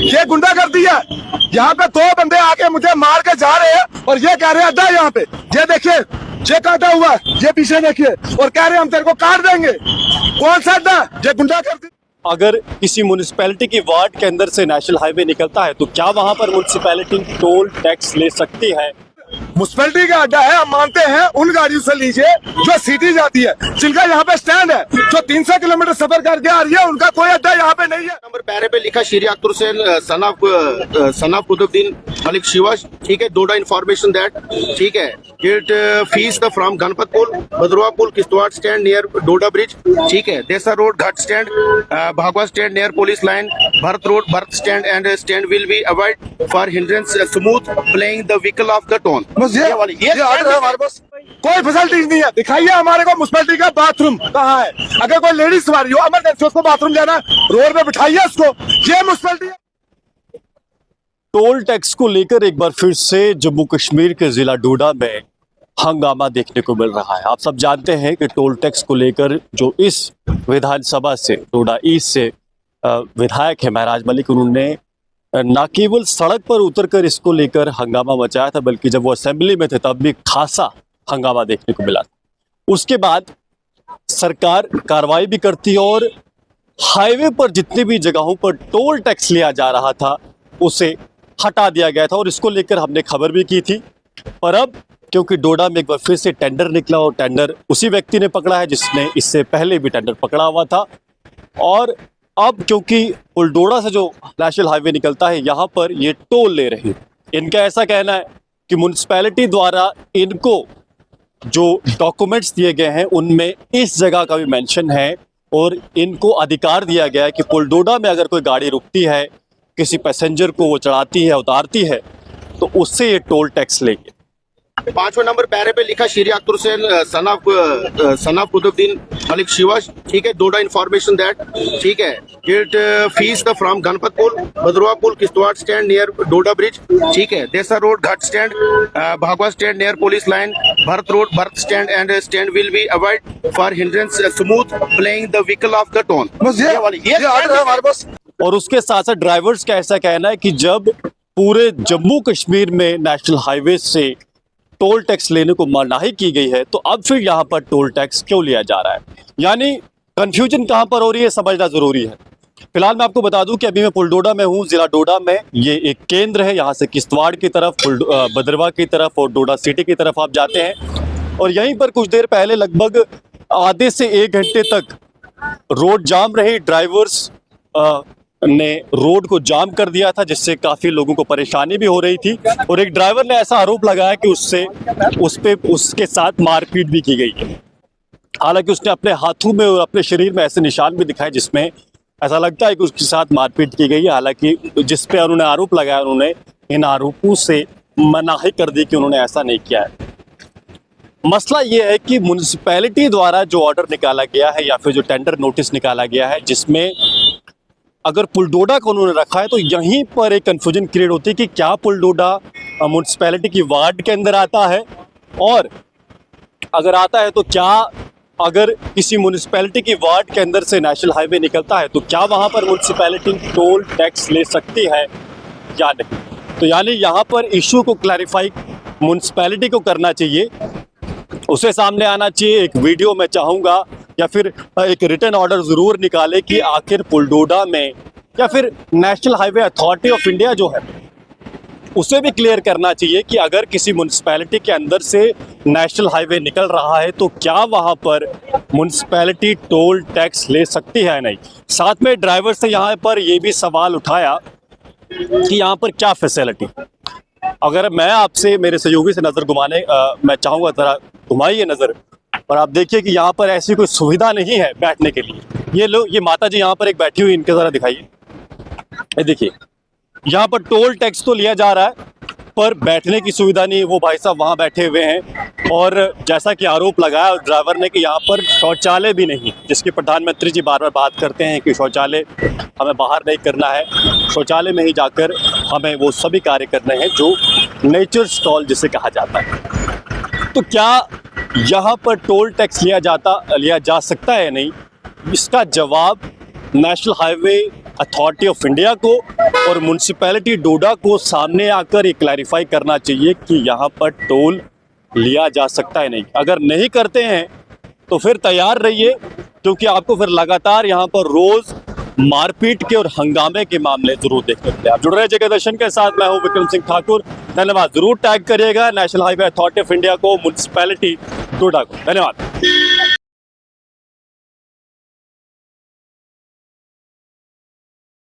ये गुंडागर्दी है। यहाँ पे दो बंदे आके मुझे मार के जा रहे हैं और ये कह रहे हैं अड्डा है यहाँ पे। ये देखिए, ये काटा हुआ है, ये पीछे देखिए, और कह रहे हैं हम तेरे को काट देंगे। कौन सा अड्डा? ये गुंडागर्दी। अगर किसी म्युनिसिपैलिटी की वार्ड के अंदर से नेशनल हाईवे निकलता है तो क्या वहां पर म्युनिसिपैलिटी टोल टैक्स ले सकती है? म्युनिसिपैलिटी का अड्डा है, हम मानते हैं। उन गाड़ियों से लीजिए जो सिटी जाती है, जिनका यहाँ पे स्टैंड है, जो 300 किलोमीटर सफर करके आ रही है, उनका कोई अड्डा यहाँ पे नहीं है। नंबर पैरे पे लिखा श्री अख्तर हुसैन सन ऑफ कुतुबुद्दीन मलिक शिवा, ठीक है। डोडा इन्फॉर्मेशन दैट, ठीक है, it fees the from Ganpat पुल, भद्रवा पुल, Kishtwar stand near Doda bridge, ठीक है। Desa road ghat stand, Bhagwa stand near police line, Bharat road Bharat stand and stand will be avoid for hindrance smooth playing the vehicle of the town. बस ये order है हमारे पास। कोई फैसिलिटीज नहीं है। दिखाइए हमारे को म्युनिसिपैलिटी का बाथरूम कहाँ है। अगर कोई लेडीज सवारी हो, इमरजेंसी, उसको बाथरूम जाना है, रोड पे बिठाइए उसको। ये म्युनिसिपैलिटी है। टोल टैक्स को लेकर एक बार फिर से जम्मू कश्मीर के जिला डोडा में हंगामा देखने को मिल रहा है। आप सब जानते हैं कि टोल टैक्स को लेकर जो इस विधानसभा से, डोडा ईस्ट से विधायक है महराज मलिक, उन्होंने न केवल सड़क पर उतरकर इसको लेकर हंगामा मचाया था, बल्कि जब वो असेंबली में थे तब भी खासा हंगामा देखने को मिला था। उसके बाद सरकार कार्रवाई भी करती है और हाईवे पर जितनी भी जगहों पर टोल टैक्स लिया जा रहा था उसे हटा दिया गया था, और इसको लेकर हमने खबर भी की थी। पर अब क्योंकि डोडा में एक बार फिर से टेंडर निकला और टेंडर उसी व्यक्ति ने पकड़ा है जिसने इससे पहले भी टेंडर पकड़ा हुआ था, और अब क्योंकि पुलडोड़ा से जो नेशनल हाईवे निकलता है यहाँ पर ये टोल ले रहे हैं। इनका ऐसा कहना है कि म्युनिसिपैलिटी द्वारा इनको जो डॉक्यूमेंट्स दिए गए हैं उनमें इस जगह का भी मेंशन है, और इनको अधिकार दिया गया है कि पुलडोड़ा में अगर कोई गाड़ी रुकती है, किसी पैसेंजर को वो चढ़ाती है, उतारती है, तो उससे ये टोल टैक्स लेंगे। 5वें नंबर पैरे पे लिखा श्री अख्तर हुसैन सन ऑफ कुतुबुद्दीन मलिक शिवा, ठीक है। डोडा इन्फॉर्मेशन दैट, ठीक है, it fees the from Ganpat पुल, भद्रवा पुल, Kishtwar stand near Doda bridge, ठीक है। Desa road ghat stand, Bhagwa stand near police line, Bharat road Bharat stand and stand will be avoid for hindrance smooth playing the vehicle of the town. बस ये order है हमारे पास। और उसके साथ साथ ड्राइवर्स का ऐसा कहना है कि जब पूरे जम्मू कश्मीर में नेशनल हाईवे से टोल टैक्स लेने को मनाही की गई है, तो अब फिर यहाँ पर टोल टैक्स क्यों लिया जा रहा है? यानी कंफ्यूजन कहाँ पर हो रही है, समझना जरूरी है। फिलहाल मैं आपको बता दूं कि अभी मैं पुलडोड़ा में हूँ, जिला डोडा में। ये एक केंद्र है, यहाँ से किश्तवाड़ की तरफ, भद्रवा की तरफ और डोडा सिटी की तरफ आप जाते हैं। और यहीं पर कुछ देर पहले लगभग आधे से 1 घंटे तक रोड जाम रही। ड्राइवर्स ने रोड को जाम कर दिया था, जिससे काफ़ी लोगों को परेशानी भी हो रही थी। और एक ड्राइवर ने ऐसा आरोप लगाया कि उसके साथ मारपीट भी की गई है। हालांकि उसने अपने हाथों में और अपने शरीर में ऐसे निशान भी दिखाए जिसमें ऐसा लगता है कि उसके साथ मारपीट की गई है। हालांकि जिस पे उन्होंने आरोप लगाया, उन्होंने इन आरोपों से मनाही कर दी कि उन्होंने ऐसा नहीं किया है। मसला ये है कि म्युनिसिपैलिटी द्वारा जो ऑर्डर निकाला गया है या फिर जो टेंडर नोटिस निकाला गया है, जिसमें अगर पुलडोड़ा को उन्होंने रखा है, तो यहीं पर एक कन्फ्यूजन क्रिएट होती है कि क्या पुलडोड़ा म्युनिसिपैलिटी की वार्ड के अंदर आता है, और अगर आता है तो क्या अगर किसी म्युनिसिपैलिटी की वार्ड के अंदर से नेशनल हाईवे निकलता है तो क्या वहां पर म्युनिसिपैलिटी टोल टैक्स ले सकती है या नहीं? तो यानी यहाँ पर इशू को क्लैरिफाई म्युनिसिपैलिटी को करना चाहिए, उसे सामने आना चाहिए। एक वीडियो मैं चाहूँगा या फिर एक रिटन ऑर्डर ज़रूर निकाले कि आखिर पुलडोड़ा में, या फिर national highway authority of India जो है उसे भी क्लियर करना चाहिए कि अगर किसी म्युनिसिपैलिटी के अंदर से नेशनल हाईवे निकल रहा है तो क्या वहाँ पर म्युनिसिपैलिटी टोल टैक्स ले सकती है या नहीं। साथ में ड्राइवर से यहाँ पर ये भी सवाल उठाया कि यहाँ पर क्या फैसिलिटी। अगर मैं आपसे, मेरे सहयोगी से नज़र घुमाने मैं चाहूँगा, ज़रा घुमाइए नज़र, और आप देखिए कि यहाँ पर ऐसी कोई सुविधा नहीं है बैठने के लिए। ये माता जी यहाँ पर एक बैठी हुई, इनके ज़रा दिखाइए। ये देखिए, यहाँ पर टोल टैक्स तो लिया जा रहा है पर बैठने की सुविधा नहीं। वो भाई साहब वहाँ बैठे हुए हैं, और जैसा कि आरोप लगाया ड्राइवर ने कि यहाँ पर शौचालय भी नहीं, जिसकी प्रधानमंत्री जी बार बार बात करते हैं कि शौचालय हमें बाहर नहीं करना है, शौचालय में ही जाकर हमें वो सभी कार्य करने हैं जो नेचर स्टॉल जिसे कहा जाता है। तो क्या यहाँ पर टोल टैक्स लिया जा सकता है या नहीं, इसका जवाब national highway authority of India को और म्यूनसिपैलिटी डोडा को सामने आकर ये क्लैरिफाई करना चाहिए कि यहाँ पर टोल लिया जा सकता है नहीं। अगर नहीं करते हैं तो फिर तैयार रहिए, क्योंकि आपको फिर लगातार यहाँ पर रोज मारपीट के और हंगामे के मामले जरूर देखने मिले। आप जुड़ रहे जगह दर्शन के साथ, मैं हूं विक्रम सिंह ठाकुर। धन्यवाद। जरूर टैग करिएगा national highway authority of India को, म्यूनसिपैलिटी डोडा को। धन्यवाद।